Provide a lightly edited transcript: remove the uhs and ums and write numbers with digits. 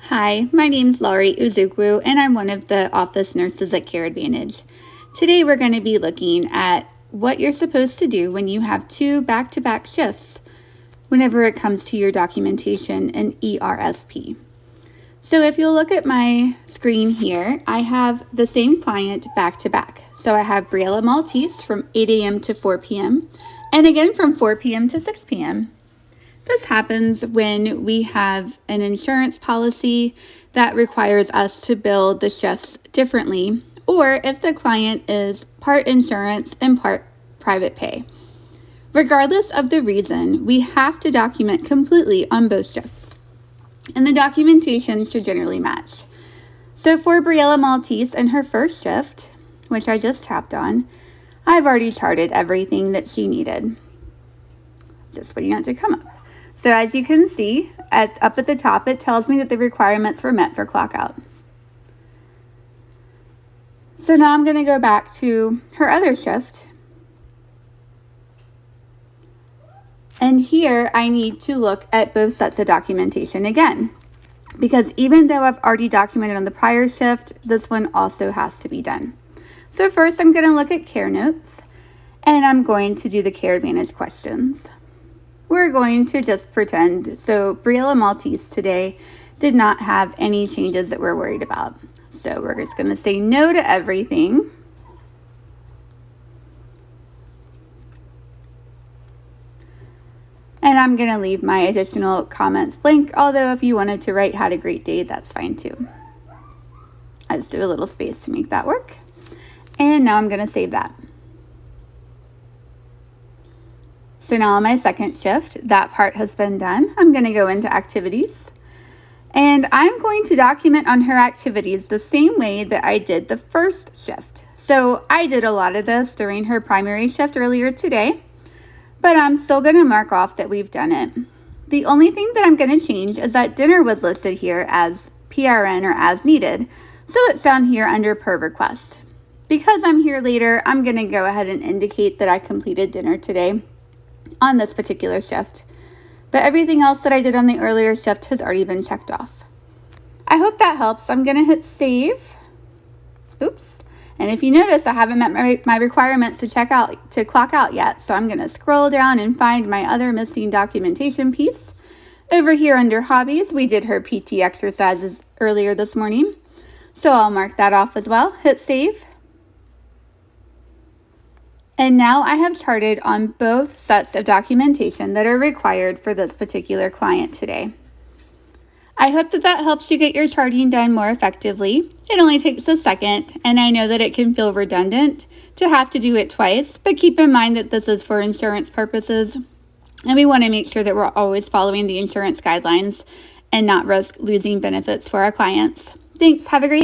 Hi, my name's Laurie Uzukwu, and I'm one of the office nurses at Care Advantage. Today we're going to be looking at what you're supposed to do when you have two back-to-back shifts whenever it comes to your documentation in eRSP. So if you'll look at my screen here, I have the same client back-to-back. So I have Briella Maltese from 8 a.m. to 4 p.m. and again from 4 p.m. to 6 p.m. This happens when we have an insurance policy that requires us to bill the shifts differently, or if the client is part insurance and part private pay. Regardless of the reason, we have to document completely on both shifts, and the documentation should generally match. So for Briella Maltese and her first shift, which I just tapped on, I've already charted everything that she needed. Just waiting on it to come up. So as you can see, up at the top, it tells me that the requirements were met for clock out. So now I'm going to go back to her other shift. And here I need to look at both sets of documentation again, because even though I've already documented on the prior shift, this one also has to be done. So first I'm going to look at care notes, and I'm going to do the Care Advantage questions. We're going to just pretend. So Briella Maltese today did not have any changes that we're worried about. So we're just going to say no to everything. And I'm going to leave my additional comments blank, although if you wanted to write had a great day, that's fine too. I just do a little space to make that work. And now I'm going to save that. So now on my second shift, that part has been done. I'm going to go into activities, and I'm going to document on her activities the same way that I did the first shift. So I did a lot of this during her primary shift earlier today, but I'm still going to mark off that we've done it. The only thing that I'm going to change is that dinner was listed here as PRN or as needed. So it's down here under per request. Because I'm here later, I'm going to go ahead and indicate that I completed dinner today on this particular shift, but everything else that I did on the earlier shift has already been checked off. I hope that helps. I'm going to hit save. Oops. And if you notice, I haven't met my requirements to clock out yet. So I'm going to scroll down and find my other missing documentation piece. Over here under hobbies, we did her PT exercises earlier this morning. So I'll mark that off as well. Hit save. And now I have charted on both sets of documentation that are required for this particular client today. I hope that helps you get your charting done more effectively. It only takes a second, and I know that it can feel redundant to have to do it twice, but keep in mind that this is for insurance purposes, and we want to make sure that we're always following the insurance guidelines and not risk losing benefits for our clients. Thanks. Have a great day.